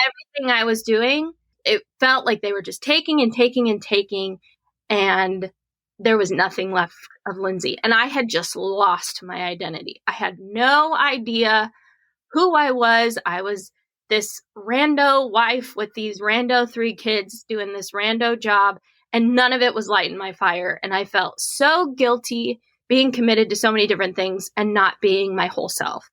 everything I was doing, it felt like they were just taking and taking and taking, and there was nothing left of Lindsay. And I had just lost my identity. I had no idea who I was. I was this rando wife with these rando 3 kids doing this rando job, and none of it was lighting my fire. And I felt so guilty being committed to so many different things and not being my whole self.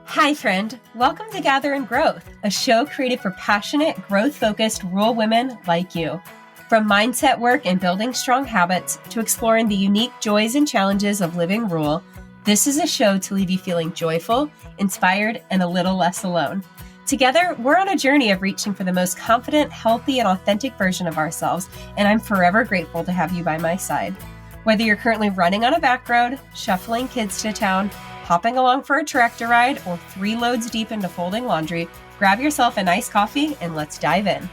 Hi, friend. Welcome to Gather in Growth, a show created for passionate, growth-focused rural women like you. From mindset work and building strong habits to exploring the unique joys and challenges of living rural, this is a show to leave you feeling joyful, inspired, and a little less alone. Together, we're on a journey of reaching for the most confident, healthy, and authentic version of ourselves, and I'm forever grateful to have you by my side. Whether you're currently running on a back road, shuffling kids to town, hopping along for a tractor ride, or 3 loads deep into folding laundry, grab yourself a nice coffee and let's dive in.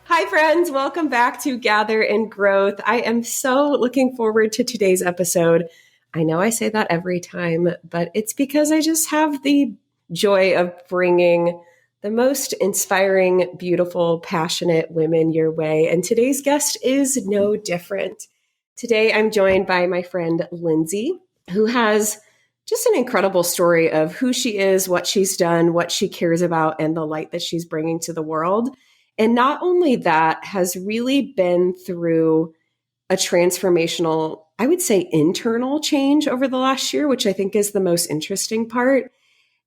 Hi, friends. Welcome back to Gather in Growth. I am so looking forward to today's episode. I know I say that every time, but it's because I just have the joy of bringing the most inspiring, beautiful, passionate women your way. And today's guest is no different. Today, I'm joined by my friend, Lindsay, who has just an incredible story of who she is, what she's done, what she cares about, and the light that she's bringing to the world. And not only that, has really been through a transformational, I would say, internal change over the last year, which I think is the most interesting part.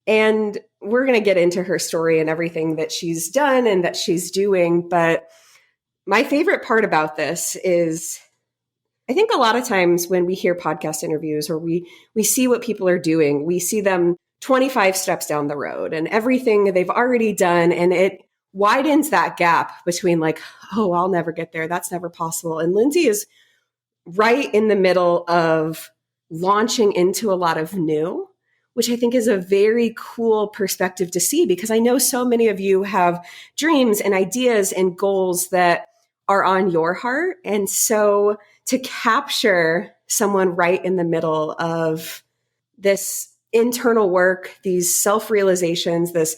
And we're going to get into her story and everything that she's done and that she's doing. But my favorite part about this is, I think a lot of times when we hear podcast interviews or we see what people are doing, we see them 25 steps down the road and everything they've already done. And it widens that gap between like, oh, I'll never get there. That's never possible. And Lindsay is right in the middle of launching into a lot of new, which I think is a very cool perspective to see, because I know so many of you have dreams and ideas and goals that are on your heart. And so to capture someone right in the middle of this internal work, these self-realizations, this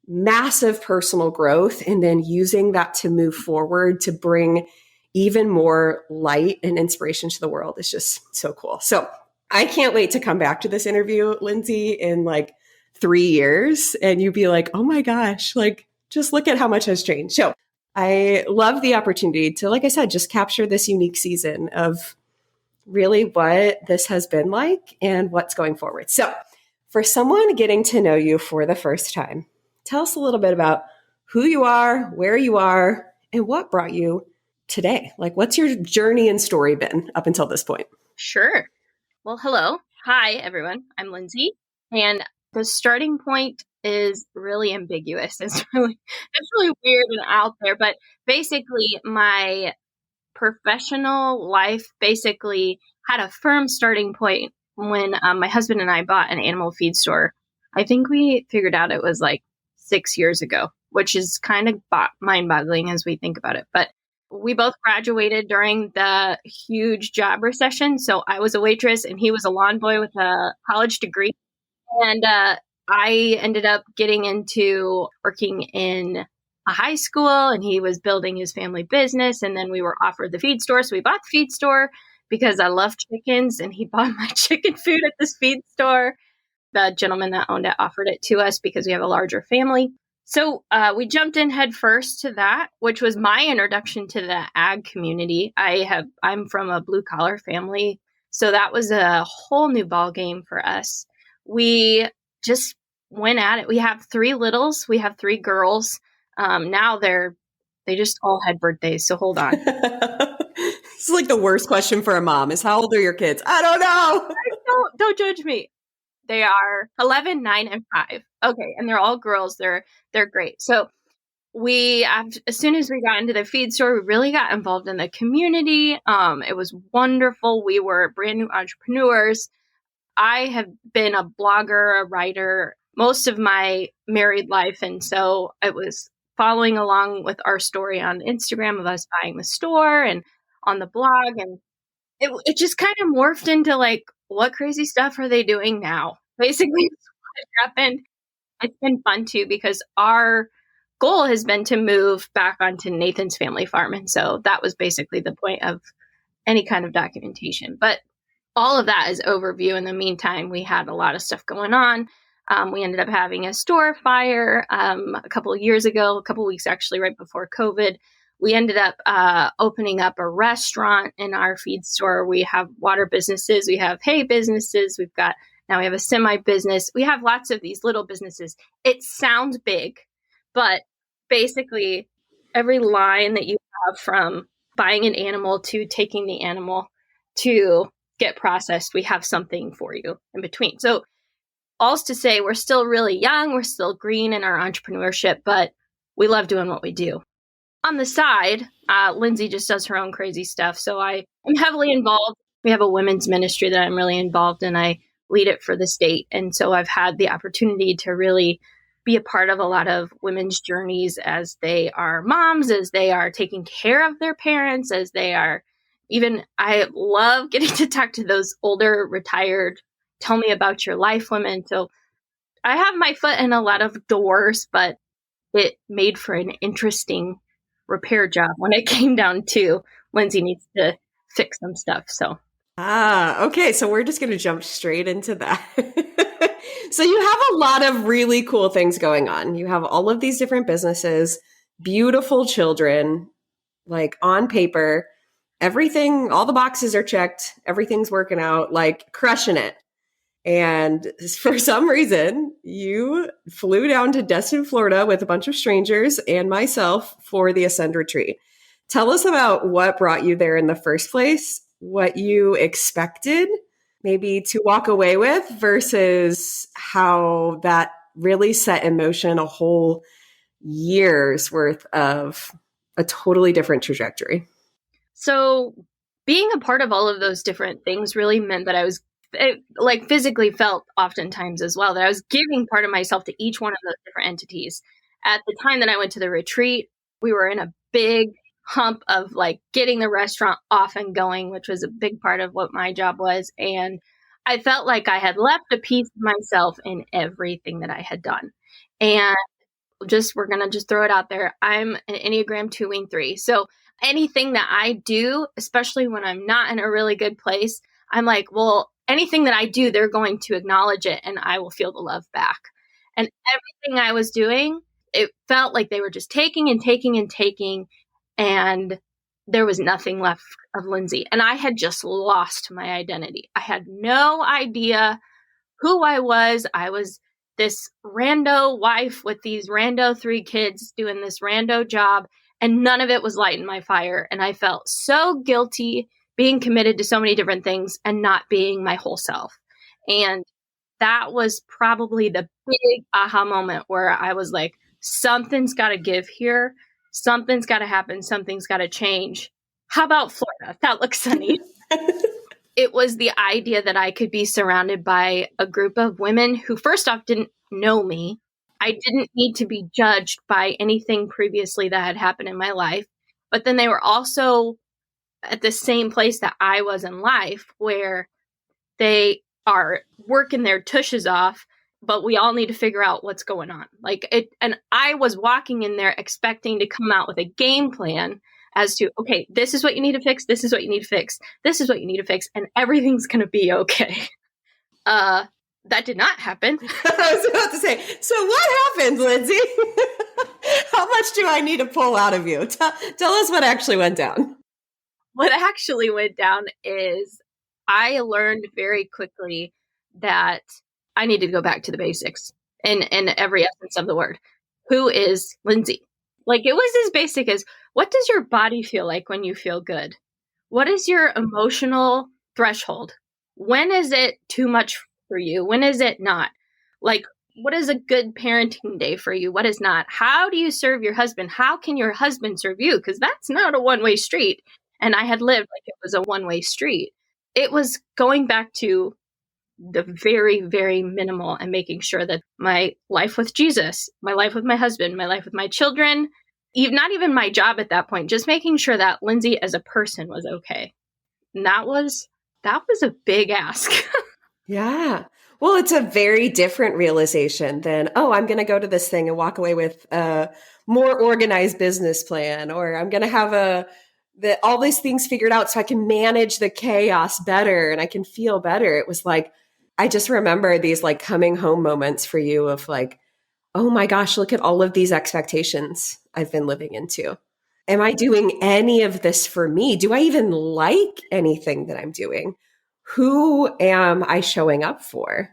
massive personal growth, and then using that to move forward to bring even more light and inspiration to the world is just so cool. So I can't wait to come back to this interview, Lindsay, in like 3 years. And you'd be like, oh my gosh, like just look at how much has changed. So I love the opportunity to, like I said, just capture this unique season of really what this has been like and what's going forward. So for someone getting to know you for the first time, tell us a little bit about who you are, where you are, and what brought you today. Like, what's your journey and story been up until this point? Sure. Well, hello. Hi, everyone. I'm Lindsay. And the starting point is really ambiguous. It's really weird and out there. But basically, my professional life basically had a firm starting point when my husband and I bought an animal feed store. I think we figured out it was like 6 years ago, which is kind of mind-boggling as we think about it. But we both graduated during the huge job recession. So I was a waitress and he was a lawn boy with a college degree. And I ended up getting into working in a high school, and he was building his family business. And then we were offered the feed store. So we bought the feed store because I love chickens, and he bought my chicken food at this feed store. The gentleman that owned it offered it to us because we have a larger family. So we jumped in head first to that, which was my introduction to the ag community. I'm from a blue collar family, so that was a whole new ball game for us. We just went at it. We have 3 littles. We have 3 girls. Now they just all had birthdays. So hold on. It's like the worst question for a mom is, how old are your kids? I don't know. Don't judge me. They are 11, 9, and 5. Okay. And they're all girls. They're great. So as soon as we got into the feed store, we really got involved in the community. It was wonderful. We were brand new entrepreneurs. I have been a blogger, a writer, most of my married life. And so it was following along with our story on Instagram of us buying the store and on the blog. And it just kind of morphed into like, what crazy stuff are they doing now? Basically, happened. It's been fun too because our goal has been to move back onto Nathan's family farm. And so that was basically the point of any kind of documentation. But all of that is overview. In the meantime, we had a lot of stuff going on. We ended up having a store fire a couple of years ago, a couple of weeks actually, right before COVID. We ended up opening up a restaurant in our feed store. We have water businesses, we have hay businesses, now we have a semi business. We have lots of these little businesses. It sounds big, but basically every line that you have, from buying an animal to taking the animal to get processed, we have something for you in between. So all's to say, we're still really young, we're still green in our entrepreneurship, but we love doing what we do. On the side, Lindsay just does her own crazy stuff. So I am heavily involved. We have a women's ministry that I'm really involved in. I lead it for the state. And so I've had the opportunity to really be a part of a lot of women's journeys as they are moms, as they are taking care of their parents, as they are I love getting to talk to those older, retired, tell me about your life women. So I have my foot in a lot of doors, but it made for an interesting repair job when it came down to Lindsay needs to fix some stuff. So okay. So we're just going to jump straight into that. So you have a lot of really cool things going on. You have all of these different businesses, beautiful children, like on paper, everything, all the boxes are checked. Everything's working out, like crushing it. And for some reason, you flew down to Destin, Florida with a bunch of strangers and myself for the Ascend retreat. Tell us about what brought you there in the first place, what you expected maybe to walk away with versus how that really set in motion a whole year's worth of a totally different trajectory. So being a part of all of those different things really meant that it physically felt oftentimes as well that I was giving part of myself to each one of those different entities. At the time that I went to the retreat, we were in a big hump of like getting the restaurant off and going, which was a big part of what my job was. And I felt like I had left a piece of myself in everything that I had done. And we're going to just throw it out there. I'm an Enneagram 2 Wing 3. So anything that I do, especially when I'm not in a really good place, I'm like, well, anything that I do, they're going to acknowledge it and I will feel the love back. And everything I was doing, it felt like they were just taking and taking and taking, and there was nothing left of Lindsay. And I had just lost my identity. I had no idea who I was. I was this rando wife with these rando 3 kids doing this rando job, and none of it was lighting my fire. And I felt so guilty being committed to so many different things and not being my whole self. And that was probably the big aha moment where I was like, something's got to give here. Something's got to happen. Something's got to change. How about Florida? That looks sunny. It was the idea that I could be surrounded by a group of women who, first off, didn't know me. I didn't need to be judged by anything previously that had happened in my life. But then they were also at the same place that I was in life, where they are working their tushes off, but we all need to figure out what's going on. And I was walking in there expecting to come out with a game plan as to, okay, this is what you need to fix. This is what you need to fix. This is what you need to fix. And everything's going to be okay. That did not happen. I was about to say, so what happened, Lindsay? How much do I need to pull out of you? Tell us what actually went down. What actually went down is I learned very quickly that I needed to go back to the basics in every essence of the word. Who is Lindsay? Like, it was as basic as, what does your body feel like when you feel good? What is your emotional threshold? When is it too much for you? When is it not? Like, what is a good parenting day for you? What is not? How do you serve your husband? How can your husband serve you? Because that's not a one-way street. And I had lived like it was a one-way street. It was going back to the very, very minimal and making sure that my life with Jesus, my life with my husband, my life with my children, not even my job at that point, just making sure that Lindsay as a person was okay. And that was a big ask. Yeah. Well, it's a very different realization than, oh, I'm going to go to this thing and walk away with a more organized business plan, or I'm going to have all these things figured out so I can manage the chaos better and I can feel better. It was like, I just remember these like coming home moments for you of like, oh my gosh, look at all of these expectations I've been living into. Am I doing any of this for me? Do I even like anything that I'm doing? Who am I showing up for?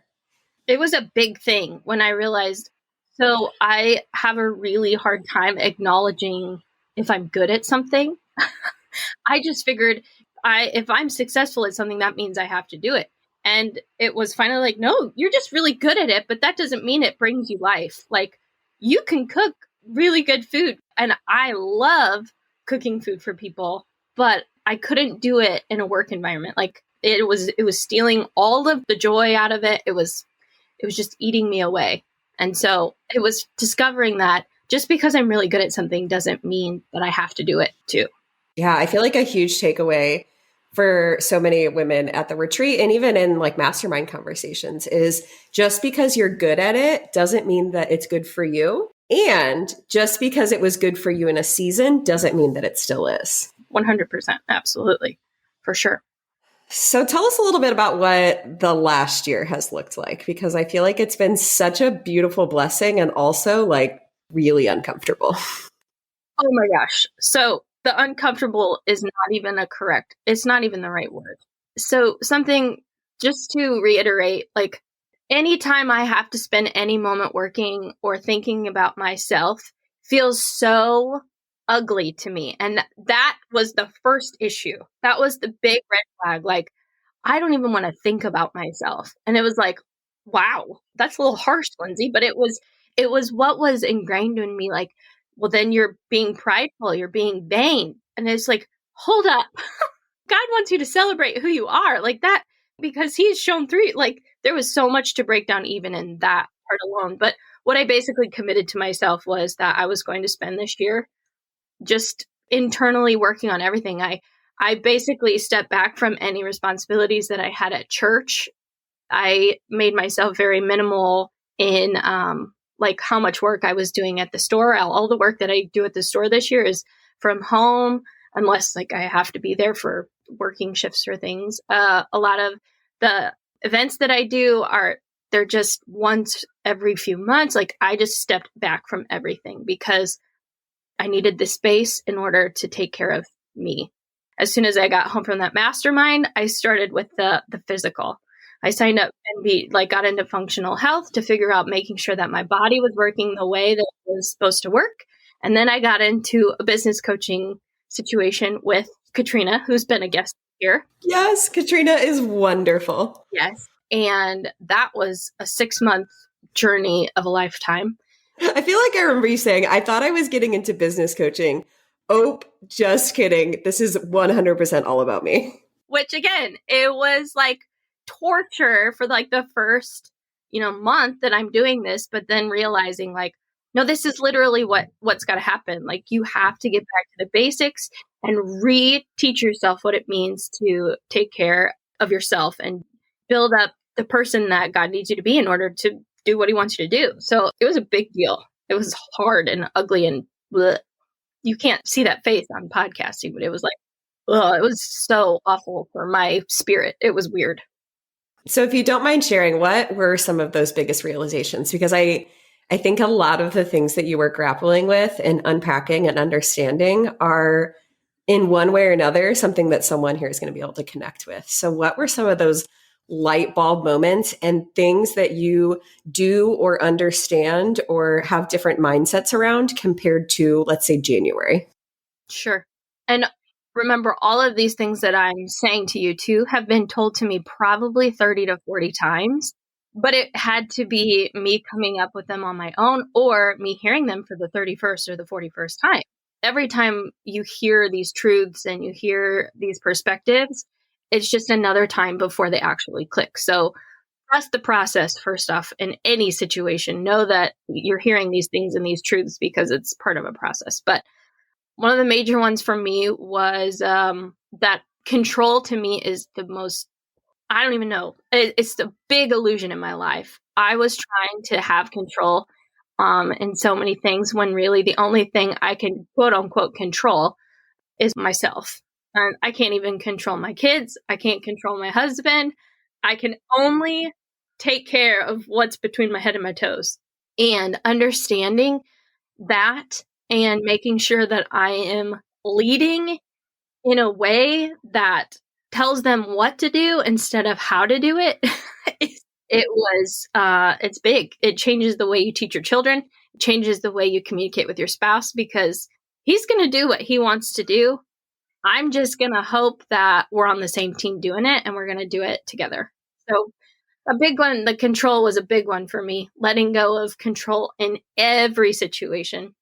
It was a big thing when I realized, so I have a really hard time acknowledging if I'm good at something. I just figured if I'm successful at something, that means I have to do it. And it was finally like, no, you're just really good at it, but that doesn't mean it brings you life. Like, you can cook really good food, and I love cooking food for people, but I couldn't do it in a work environment. Like, it was stealing all of the joy out of it. It was just eating me away. And so it was discovering that just because I'm really good at something doesn't mean that I have to do it too. Yeah, I feel like a huge takeaway for so many women at the retreat and even in like mastermind conversations is just because you're good at it doesn't mean that it's good for you. And just because it was good for you in a season doesn't mean that it still is. 100%. Absolutely. For sure. So tell us a little bit about what the last year has looked like, because I feel like it's been such a beautiful blessing and also like really uncomfortable. Oh my gosh. So the uncomfortable is not even it's not even the right word. So something, just to reiterate, like, anytime I have to spend any moment working or thinking about myself feels so ugly to me. And that was the first issue. That was the big red flag. Like, I don't even want to think about myself. And it was like, wow, that's a little harsh, Lindsay, but it was what was ingrained in me. Like, well, then you're being prideful, you're being vain. And it's like, hold up. God wants you to celebrate who you are, like that, because he's shown through. Like, there was so much to break down even in that part alone. But what I basically committed to myself was that I was going to spend this year just internally working on everything. I basically stepped back from any responsibilities that I had at church. I made myself very minimal in like how much work I was doing at the store. All the work that I do at the store this year is from home, unless like I have to be there for working shifts or things. A lot of the events that I do they're just once every few months. Like, I just stepped back from everything because I needed the space in order to take care of me. As soon as I got home from that mastermind, I started with the physical. I signed up and got into functional health to figure out making sure that my body was working the way that it was supposed to work. And then I got into a business coaching situation with Katrina, who's been a guest here. Yes, Katrina is wonderful. Yes. And that was a 6-month journey of a lifetime. I feel like I remember you saying, I thought I was getting into business coaching. Oh, just kidding. This is 100% all about me. Which, again, it was like torture for like the first, month that I'm doing this, but then realizing like, no, this is literally what's got to happen. Like, you have to get back to the basics and re-teach yourself what it means to take care of yourself and build up the person that God needs you to be in order to do what he wants you to do. So it was a big deal. It was hard and ugly and bleh. You can't see that face on podcasting, but it was like, ugh, it was so awful for my spirit. It was weird. So if you don't mind sharing, what were some of those biggest realizations? Because I think a lot of the things that you were grappling with and unpacking and understanding are in one way or another something that someone here is going to be able to connect with. So what were some of those light bulb moments and things that you do or understand or have different mindsets around compared to, let's say, January? Sure. And remember, all of these things that I'm saying to you too have been told to me probably 30 to 40 times, but it had to be me coming up with them on my own or me hearing them for the 31st or the 41st time. Every time you hear these truths and you hear these perspectives, it's just another time before they actually click. So trust the process first off in any situation. Know that you're hearing these things and these truths because it's part of a process. But one of the major ones for me was that control to me is the most I don't even know. It's a big illusion in my life. I was trying to have control in so many things when really the only thing I can quote unquote control is myself. And I can't even control my kids. I can't control my husband. I can only take care of what's between my head and my toes. And understanding that and making sure that I am leading in a way that tells them what to do instead of how to do it. It's big. It changes the way you teach your children. It changes the way you communicate with your spouse because he's going to do what he wants to do. I'm just going to hope that we're on the same team doing it and we're going to do it together. So a big one, the control was a big one for me, letting go of control in every situation.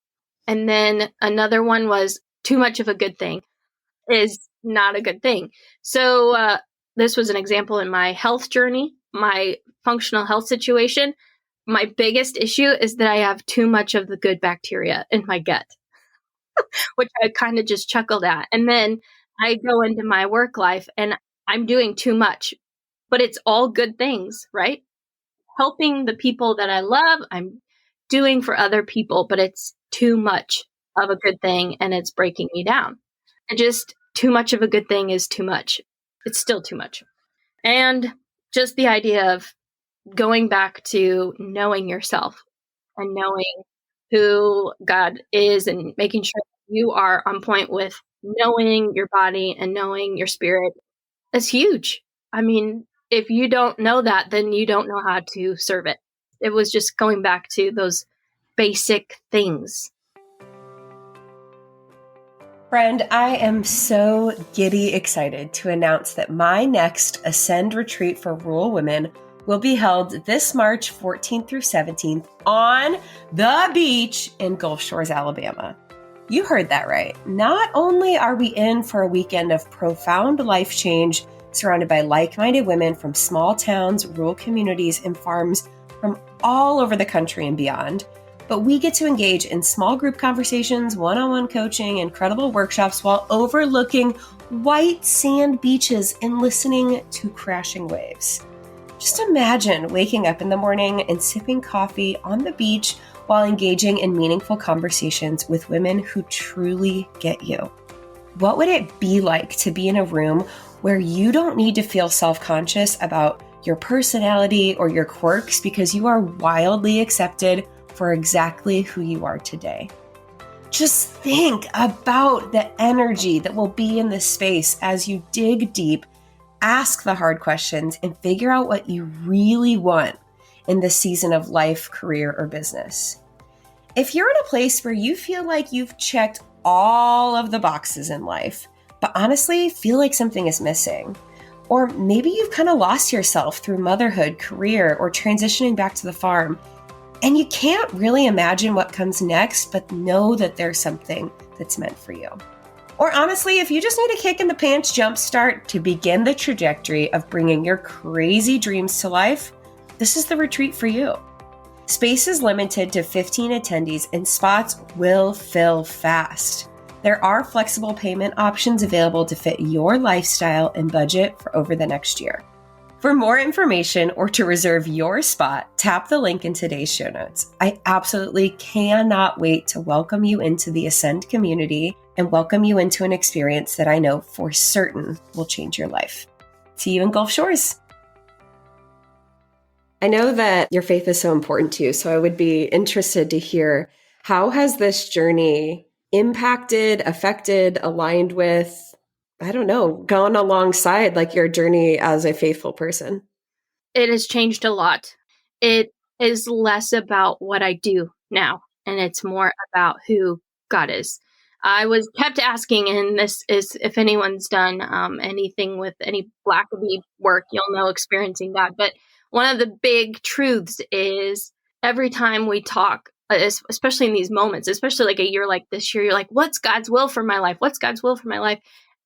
And then another one was too much of a good thing is not a good thing. So this was an example in my health journey, my functional health situation. My biggest issue is that I have too much of the good bacteria in my gut, which I kind of just chuckled at. And then I go into my work life and I'm doing too much, but it's all good things, right? Helping the people that I love, I'm doing for other people, but it's too much of a good thing and it's breaking me down. And just too much of a good thing is too much. It's still too much. And just the idea of going back to knowing yourself and knowing who God is and making sure you are on point with knowing your body and knowing your spirit is huge. I mean, if you don't know that, then you don't know how to serve it. It was just going back to those basic things. Friend, I am so giddy excited to announce that my next Ascend retreat for rural women will be held this March 14th through 17th on the beach in Gulf Shores, Alabama. You heard that right. Not only are we in for a weekend of profound life change surrounded by like-minded women from small towns, rural communities, and farms from all over the country and beyond, but we get to engage in small group conversations, one-on-one coaching, incredible workshops while overlooking white sand beaches and listening to crashing waves. Just imagine waking up in the morning and sipping coffee on the beach while engaging in meaningful conversations with women who truly get you. What would it be like to be in a room where you don't need to feel self-conscious about your personality or your quirks because you are wildly accepted for exactly who you are today? Just think about the energy that will be in this space as you dig deep, ask the hard questions, and figure out what you really want in this season of life, career, or business. If you're in a place where you feel like you've checked all of the boxes in life, but honestly feel like something is missing, or maybe you've kind of lost yourself through motherhood, career, or transitioning back to the farm, and you can't really imagine what comes next, but know that there's something that's meant for you. Or honestly, if you just need a kick in the pants jumpstart to begin the trajectory of bringing your crazy dreams to life, this is the retreat for you. Space is limited to 15 attendees and spots will fill fast. There are flexible payment options available to fit your lifestyle and budget for over the next year. For more information or to reserve your spot, tap the link in today's show notes. I absolutely cannot wait to welcome you into the Ascend community and welcome you into an experience that I know for certain will change your life. See you in Gulf Shores. I know that your faith is so important to you, so I would be interested to hear, how has this journey impacted, affected, aligned with, I don't know, gone alongside like your journey as a faithful person? It has changed a lot. It is less about what I do now, and it's more about who God is. I was kept asking, and this is, if anyone's done anything with any Blackaby work, you'll know experiencing God. But one of the big truths is every time we talk, especially in these moments, especially like a year like this year, you're like, what's God's will for my life? What's God's will for my life?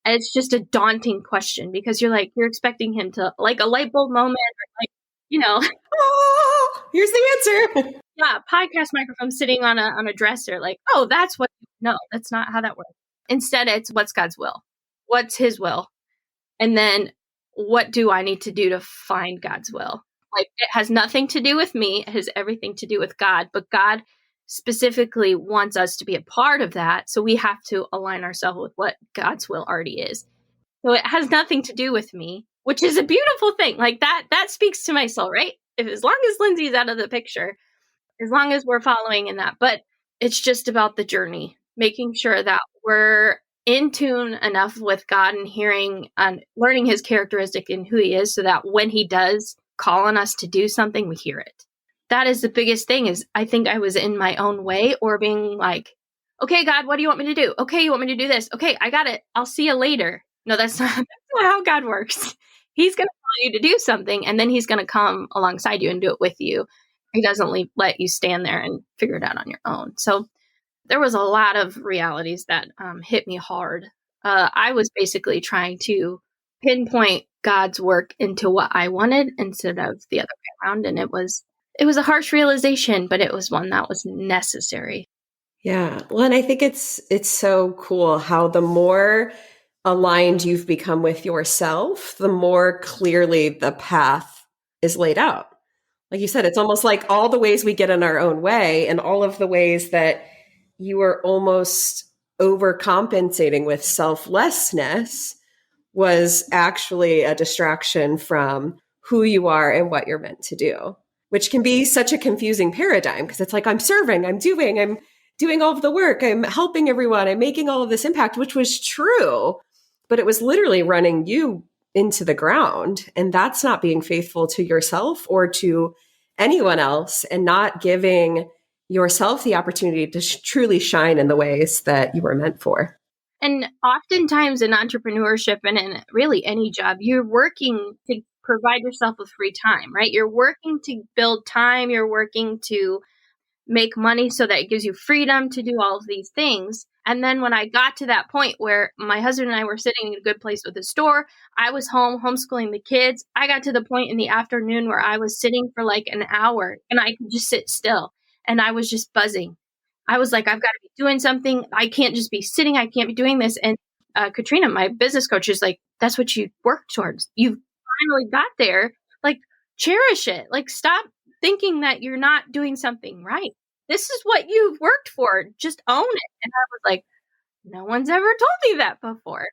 And it's just a daunting question because you're expecting him to, like, a light bulb moment, or like, Oh, here's the answer. yeah, podcast microphone sitting on a dresser, like, oh, that's what, no, that's not how that works. Instead, it's what's God's will? What's his will? And then what do I need to do to find God's will? Like, it has nothing to do with me, it has everything to do with God, but God specifically wants us to be a part of that. So we have to align ourselves with what God's will already is. So it has nothing to do with me, which is a beautiful thing. Like that speaks to my soul, right? If as long as Lindsay's out of the picture, as long as we're following in that. But it's just about the journey, making sure that we're in tune enough with God and hearing and learning his characteristic and who he is so that when he does call on us to do something, we hear it. That is the biggest thing is I think I was in my own way or being like, okay, God, what do you want me to do? Okay, you want me to do this? Okay, I got it. I'll see you later. No, that's not how God works. He's going to call you to do something and then he's going to come alongside you and do it with you. He doesn't let you stand there and figure it out on your own. So there was a lot of realities that hit me hard. I was basically trying to pinpoint God's work into what I wanted instead of the other way around. And it was a harsh realization, but it was one that was necessary. Yeah. Well, and I think it's so cool how the more aligned you've become with yourself, the more clearly the path is laid out. Like you said, it's almost like all the ways we get in our own way and all of the ways that you are almost overcompensating with selflessness was actually a distraction from who you are and what you're meant to do, which can be such a confusing paradigm because it's like, I'm serving, I'm doing all of the work, I'm helping everyone, I'm making all of this impact, which was true, but it was literally running you into the ground. And that's not being faithful to yourself or to anyone else and not giving yourself the opportunity to truly shine in the ways that you were meant for. And oftentimes in entrepreneurship and in really any job, you're working to provide yourself with free time, right? You're working to build time, you're working to make money so that it gives you freedom to do all of these things. And then when I got to that point where my husband and I were sitting in a good place with the store, I was home homeschooling the kids. I got to the point in the afternoon where I was sitting for like an hour and I could just sit still and I was just buzzing. I was like, I've got to be doing something. I can't just be sitting. I can't be doing this. And Katrina, my business coach, is like, that's what you work towards. You've finally got there. Like, cherish it. Like, stop thinking that you're not doing something right. This is what you've worked for. Just own it. And I was like, no one's ever told me that before.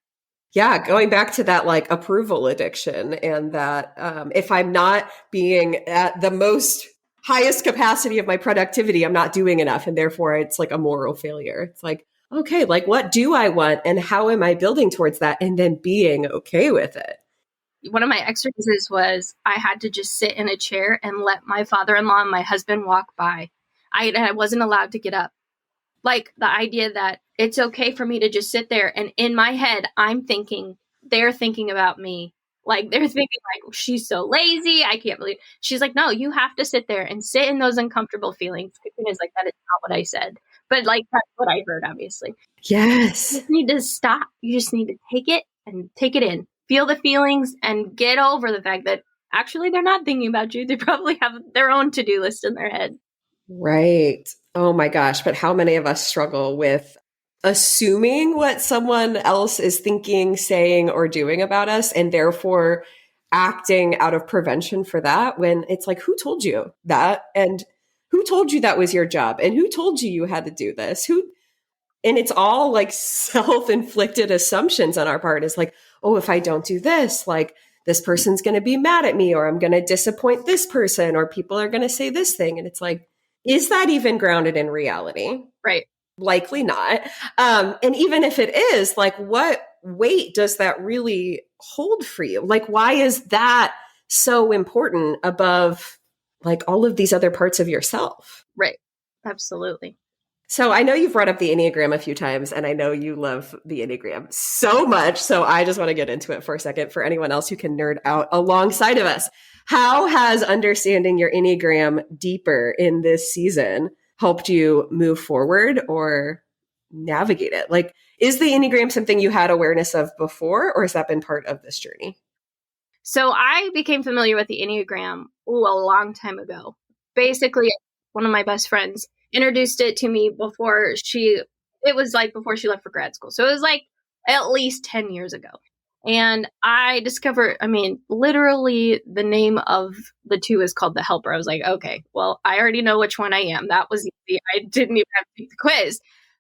Yeah, going back to that like approval addiction and that if I'm not being at the most highest capacity of my productivity, I'm not doing enough. And therefore it's like a moral failure. It's like, okay, like what do I want and how am I building towards that? And then being okay with it. One of my exercises was I had to just sit in a chair and let my father-in-law and my husband walk by. I wasn't allowed to get up. Like the idea that it's okay for me to just sit there and in my head, I'm thinking, they're thinking about me. Like they're thinking like, she's so lazy. I can't believe she's like, no, you have to sit there and sit in those uncomfortable feelings. It's like, that is not what I said. But like, that's what I heard, obviously. Yes. You just need to stop. You just need to take it and take it in. Feel the feelings and get over the fact that actually they're not thinking about you. They probably have their own to-do list in their head. Right. Oh my gosh. But how many of us struggle with assuming what someone else is thinking, saying, or doing about us, and therefore acting out of prevention for that when it's like, who told you that? And who told you that was your job? And who told you you had to do this? And it's all like self-inflicted assumptions on our part. It's like, oh, if I don't do this, like this person's going to be mad at me, or I'm going to disappoint this person, or people are going to say this thing. And it's like, is that even grounded in reality? Right. Likely not. And even if it is, like, what weight does that really hold for you? Like, why is that so important above like all of these other parts of yourself? Right. Absolutely. So I know you've brought up the Enneagram a few times, and I know you love the Enneagram so much. So I just want to get into it for a second for anyone else who can nerd out alongside of us. How has understanding your Enneagram deeper in this season helped you move forward or navigate it? Like, is the Enneagram something you had awareness of before, or has that been part of this journey? So I became familiar with the Enneagram a long time ago. Basically, one of my best friends introduced it to me before she left for grad school. So it was like at least 10 years ago. And I discovered, literally the name of the two is called the helper. I was like, okay, well, I already know which one I am. That was easy. I didn't even have to take the quiz.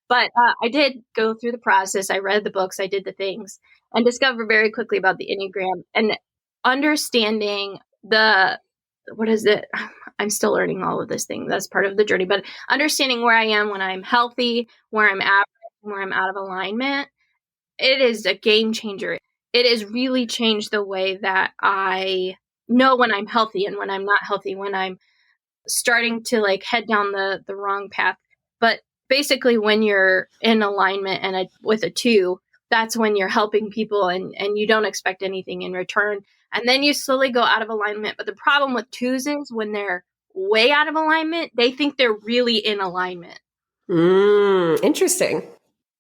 But I did go through the process. I read the books, I did the things, and discovered very quickly about the Enneagram and understanding what is it? I'm still learning all of this thing. That's part of the journey, but understanding where I am when I'm healthy, where I'm average, where I'm out of alignment, it is a game changer. It has really changed the way that I know when I'm healthy and when I'm not healthy, when I'm starting to like head down the wrong path. But basically when you're in alignment and with a 2, that's when you're helping people and you don't expect anything in return. And then you slowly go out of alignment. But the problem with 2s is when they're way out of alignment, they think they're really in alignment. Interesting.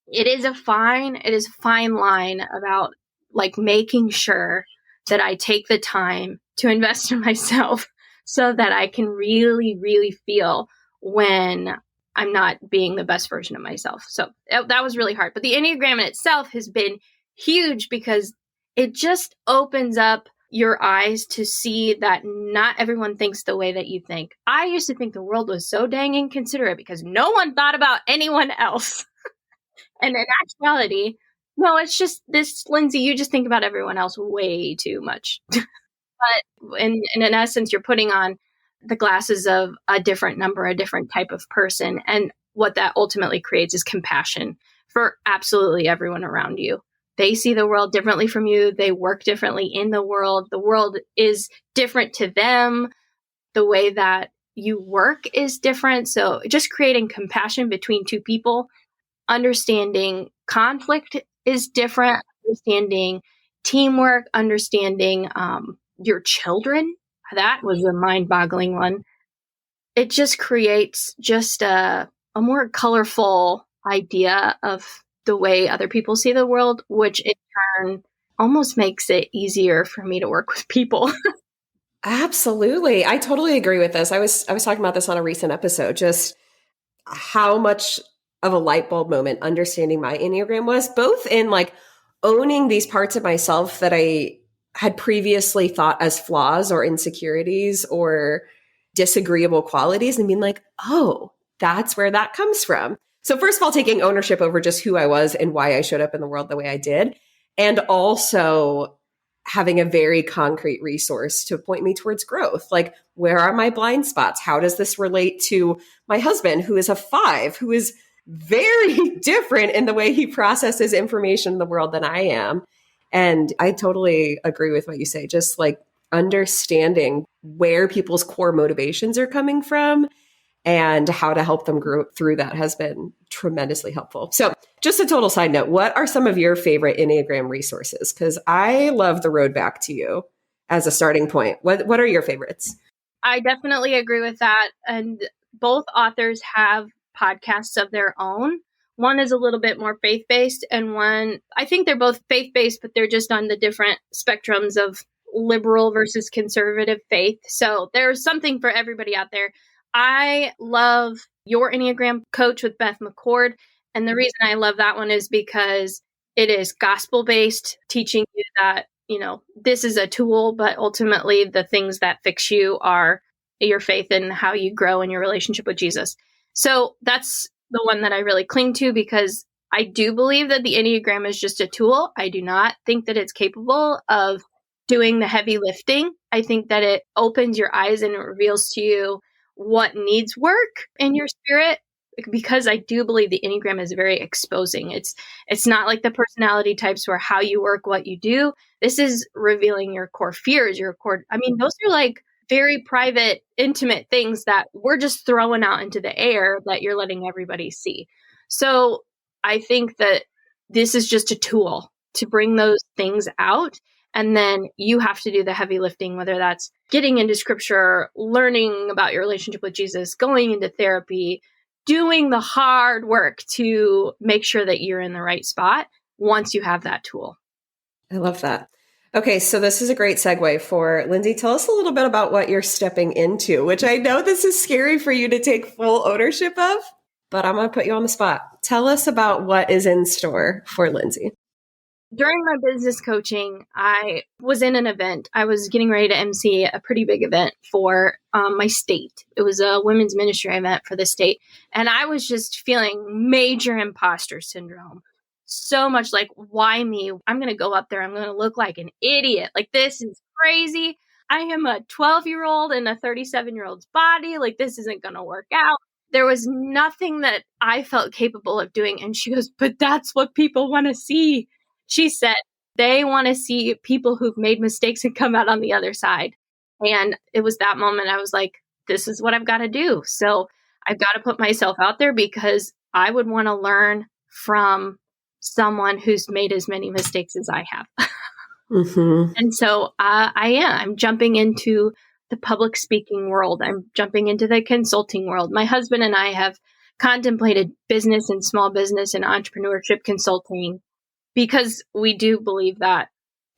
It is a fine line about like making sure that I take the time to invest in myself so that I can really, really feel when I'm not being the best version of myself. So that was really hard. But the Enneagram in itself has been huge because it just opens up your eyes to see that not everyone thinks the way that you think. I used to think the world was so dang inconsiderate because no one thought about anyone else. And in actuality, no, it's just this, Lindsay, you just think about everyone else way too much. But in essence, you're putting on the glasses of a different number, a different type of person. And what that ultimately creates is compassion for absolutely everyone around you. They see the world differently from you. They work differently in the world. The world is different to them. The way that you work is different. So just creating compassion between two people, understanding conflict is different, understanding teamwork, understanding your children. That was a mind-boggling one. It just creates just a more colorful idea of the way other people see the world, which in turn almost makes it easier for me to work with people. Absolutely. I totally agree with this. I was talking about this on a recent episode, just how much of a light bulb moment understanding my Enneagram was, both in like owning these parts of myself that I had previously thought as flaws or insecurities or disagreeable qualities and being like, oh, that's where that comes from. So first of all, taking ownership over just who I was and why I showed up in the world the way I did. And also having a very concrete resource to point me towards growth. Like, where are my blind spots? How does this relate to my husband, who is a 5, who is very different in the way he processes information in the world than I am? And I totally agree with what you say. Just like understanding where people's core motivations are coming from and how to help them grow through that has been tremendously helpful. So just a total side note, what are some of your favorite Enneagram resources? Because I love the road back to you as a starting point. What are your favorites? I definitely agree with that. And both authors have podcasts of their own. One is a little bit more faith-based, and one, I think they're both faith-based, but they're just on the different spectrums of liberal versus conservative faith. So there's something for everybody out there. I love Your Enneagram Coach with Beth McCord. And the reason I love that one is because it is gospel-based, teaching you that, this is a tool, but ultimately the things that fix you are your faith and how you grow in your relationship with Jesus. So that's the one that I really cling to because I do believe that the Enneagram is just a tool. I do not think that it's capable of doing the heavy lifting. I think that it opens your eyes and it reveals to you what needs work in your spirit, because I do believe the Enneagram is very exposing. It's not like the personality types where how you work, what you do. This is revealing your core fears, those are like very private, intimate things that we're just throwing out into the air that you're letting everybody see. So I think that this is just a tool to bring those things out. And then you have to do the heavy lifting, whether that's getting into scripture, learning about your relationship with Jesus, going into therapy, doing the hard work to make sure that you're in the right spot once you have that tool. I love that. Okay, so this is a great segue for Lindsay. Tell us a little bit about what you're stepping into, which I know this is scary for you to take full ownership of, but I'm going to put you on the spot. Tell us about what is in store for Lindsay. During my business coaching, I was in an event. I was getting ready to MC a pretty big event for my state. It was a women's ministry event for the state. And I was just feeling major imposter syndrome. So much like, why me? I'm going to go up there. I'm going to look like an idiot. Like, this is crazy. I am a 12-year-old in a 37-year-old's body. Like, this isn't going to work out. There was nothing that I felt capable of doing. And she goes, but that's what people want to see. She said they want to see people who've made mistakes and come out on the other side. And it was that moment I was like, this is what I've got to do. So I've got to put myself out there because I would want to learn from someone who's made as many mistakes as I have. Mm-hmm. And so I'm jumping into the public speaking world. I'm jumping into the consulting world. My husband and I have contemplated business and small business and entrepreneurship consulting because we do believe that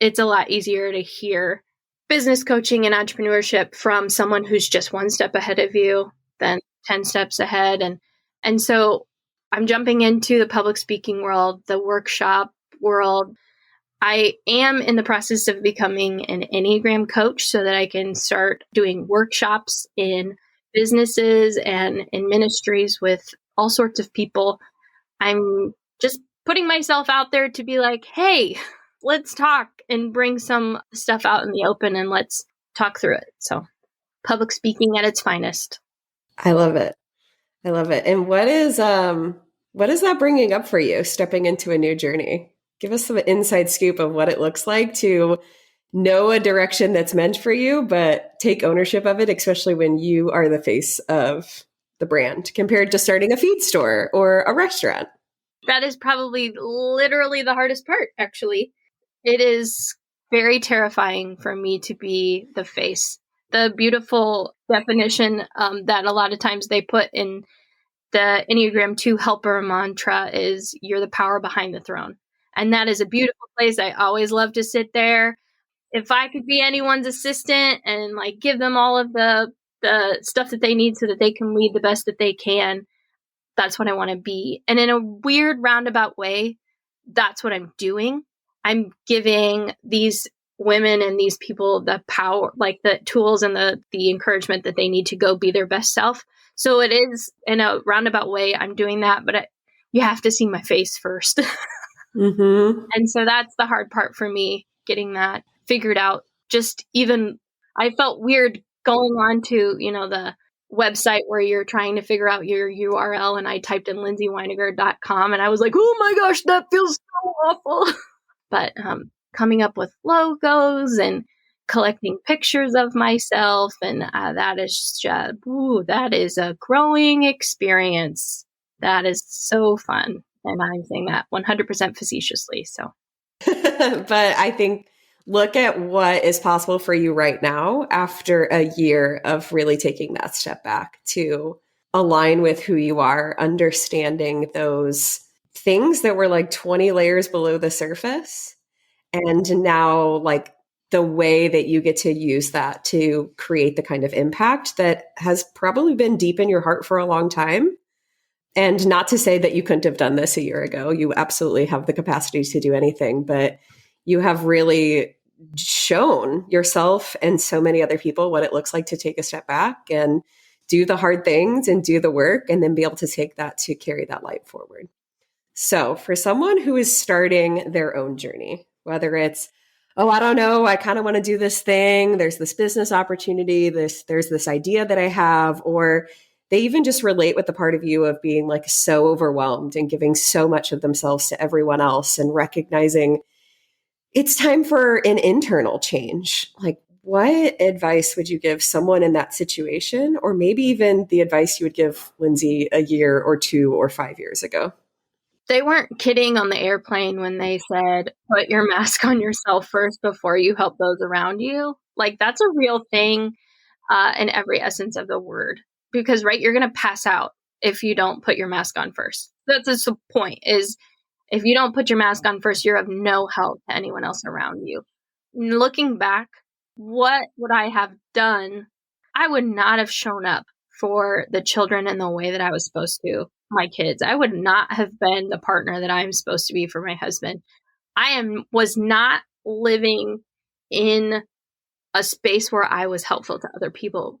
it's a lot easier to hear business coaching and entrepreneurship from someone who's just one step ahead of you than 10 steps ahead. And so I'm jumping into the public speaking world, the workshop world. I am in the process of becoming an Enneagram coach so that I can start doing workshops in businesses and in ministries with all sorts of people. I'm just putting myself out there to be like, hey, let's talk and bring some stuff out in the open and let's talk through it. So, public speaking at its finest. I love it. I love it. And what is that bringing up for you, stepping into a new journey? Give us some inside scoop of what it looks like to know a direction that's meant for you, but take ownership of it, especially when you are the face of the brand compared to starting a feed store or a restaurant. That is probably literally the hardest part, actually. It is very terrifying for me to be the face. The beautiful definition that a lot of times they put in the Enneagram 2 helper mantra is you're the power behind the throne. And that is a beautiful place. I always love to sit there. If I could be anyone's assistant and like give them all of the stuff that they need so that they can lead the best that they can, that's what I want to be. And in a weird roundabout way, that's what I'm doing. I'm giving these women and these people the power, like the tools and the encouragement that they need to go be their best self. So it is in a roundabout way, I'm doing that, but you have to see my face first. Mm-hmm. And so that's the hard part for me, getting that figured out. Just even, I felt weird going on to, the website where you're trying to figure out your URL, and I typed in lindsaywineinger.com and I was like, oh my gosh, that feels so awful. But coming up with logos and collecting pictures of myself, and that is just, that is a growing experience. That is so fun. And I'm saying that 100% facetiously. So, But I think look at what is possible for you right now after a year of really taking that step back to align with who you are, understanding those things that were like 20 layers below the surface. And now, like, the way that you get to use that to create the kind of impact that has probably been deep in your heart for a long time. And not to say that you couldn't have done this a year ago. You absolutely have the capacity to do anything, but you have really shown yourself and so many other people what it looks like to take a step back and do the hard things and do the work and then be able to take that to carry that light forward. So for someone who is starting their own journey, whether it's, oh, I don't know, I kind of want to do this thing, there's this business opportunity, there's this idea that I have, or they even just relate with the part of you of being like so overwhelmed and giving so much of themselves to everyone else and recognizing it's time for an internal change. Like, what advice would you give someone in that situation? Or maybe even the advice you would give Lindsay a year or 2 or 5 years ago? they weren't kidding on the airplane when they said, put your mask on yourself first before you help those around you. Like, that's a real thing in every essence of the word. Because, right, you're going to pass out if you don't put your mask on first. That's the point, is if you don't put your mask on first, you're of no help to anyone else around you. Looking back, what would I have done? I would not have shown up for the children in the way that I was supposed to, my kids. I would not have been the partner that I'm supposed to be for my husband. was not living in a space where I was helpful to other people.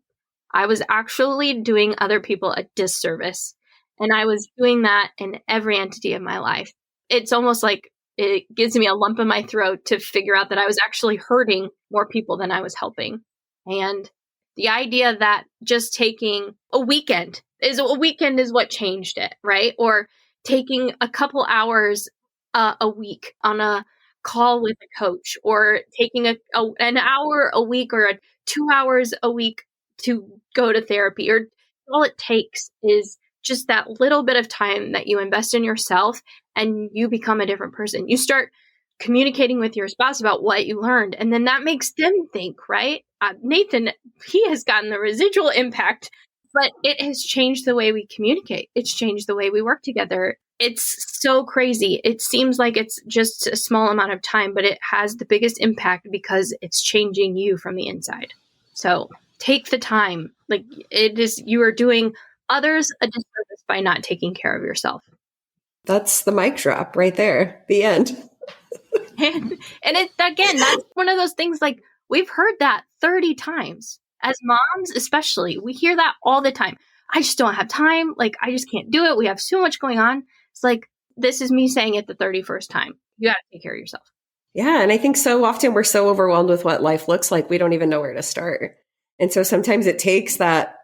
I was actually doing other people a disservice. And I was doing that in every entity of my life. It's almost like it gives me a lump in my throat to figure out that I was actually hurting more people than I was helping. And the idea that just taking a weekend is what changed it, right? Or taking a couple hours a week on a call with a coach, or taking an hour a week or 2 hours a week to go to therapy, or all it takes is just that little bit of time that you invest in yourself, and you become a different person. You start communicating with your spouse about what you learned, and then that makes them think, right? Nathan, he has gotten the residual impact, but it has changed the way we communicate. It's changed the way we work together. It's so crazy. It seems like it's just a small amount of time, but it has the biggest impact because it's changing you from the inside. So take the time. Like, it is, you are doing others a disservice by not taking care of yourself. That's the mic drop right there. The end. And it, again, that's one of those things, like, we've heard that 30 times. As moms, especially, we hear that all the time. I just don't have time. Like, I just can't do it. We have so much going on. It's like, this is me saying it the 31st time. You got to take care of yourself. Yeah. And I think so often we're so overwhelmed with what life looks like, we don't even know where to start. And so sometimes it takes that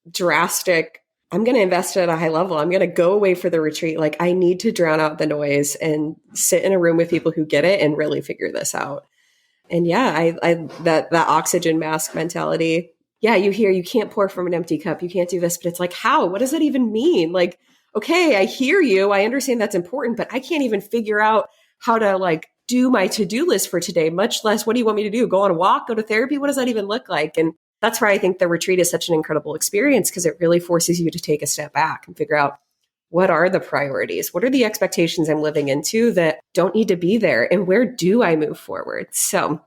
drastic, I'm going to invest at a high level. I'm going to go away for the retreat. Like, I need to drown out the noise and sit in a room with people who get it and really figure this out. And yeah, I that oxygen mask mentality. Yeah, you hear you can't pour from an empty cup. You can't do this, but it's like, how? What does that even mean? Like, okay, I hear you. I understand that's important, but I can't even figure out how to like do my to-do list for today, much less what do you want me to do? Go on a walk, go to therapy? What does that even look like? And that's why I think the retreat is such an incredible experience, because it really forces you to take a step back and figure out, what are the priorities? What are the expectations I'm living into that don't need to be there? And where do I move forward? So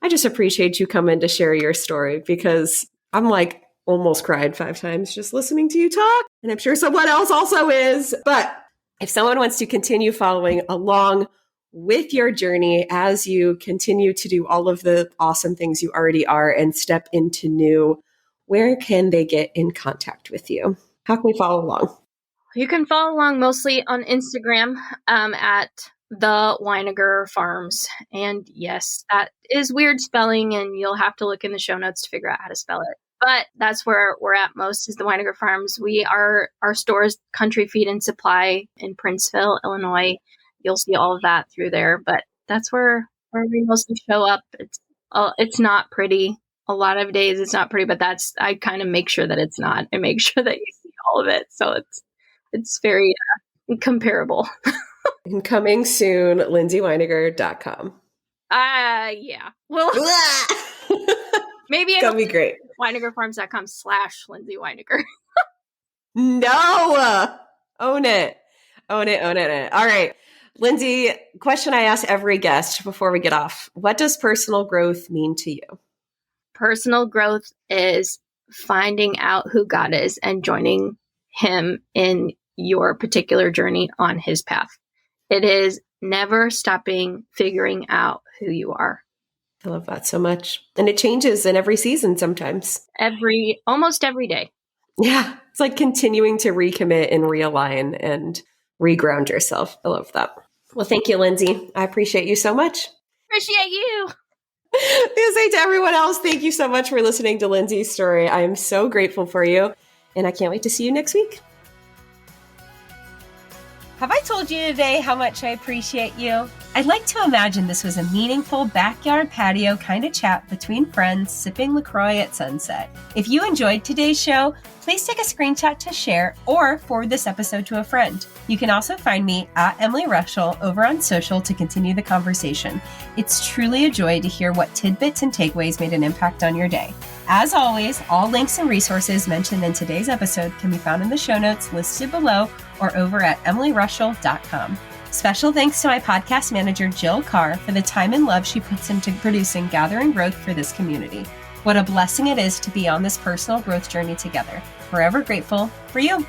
I just appreciate you coming to share your story, because I'm like almost cried 5 times just listening to you talk. And I'm sure someone else also is. But if someone wants to continue following along with your journey as you continue to do all of the awesome things you already are and step into new, where can they get in contact with you? How can we follow along? You can follow along mostly on Instagram at the Wineinger Farms. And yes, that is weird spelling, and you'll have to look in the show notes to figure out how to spell it. But that's where we're at most, is the Wineinger Farms. Our store is Country Feed and Supply in Princeville, Illinois. You'll see all of that through there. But that's where we mostly show up. It's not pretty. A lot of days it's not pretty, but I kind of make sure that it's not. I make sure that you see all of it. So it's very comparable. And coming soon, LindsayWineinger.com. Yeah. Well, maybe it'll be great. WineigerFarms.com/Lindsay Wineinger. No! Own it. Own it. All right. Lindsay, question I ask every guest before we get off. What does personal growth mean to you? Personal growth is finding out who God is and joining Him in your particular journey on His path. It is never stopping figuring out who you are. I love that so much. And it changes in every season sometimes. Almost every day. Yeah. It's like continuing to recommit and realign and reground yourself. I love that. Well, thank you, Lindsay. I appreciate you so much. Appreciate you. I say to everyone else, thank you so much for listening to Lindsay's story. I am so grateful for you, and I can't wait to see you next week. Have I told you today how much I appreciate you? I'd like to imagine this was a meaningful backyard patio kind of chat between friends sipping LaCroix at sunset. If you enjoyed today's show, please take a screenshot to share or forward this episode to a friend. You can also find me at Emily Rushell over on social to continue the conversation. It's truly a joy to hear what tidbits and takeaways made an impact on your day. As always, all links and resources mentioned in today's episode can be found in the show notes listed below or over at emilyrushell.com. Special thanks to my podcast manager, Jill Carr, for the time and love she puts into producing Gather and Growth for this community. What a blessing it is to be on this personal growth journey together. Forever grateful for you.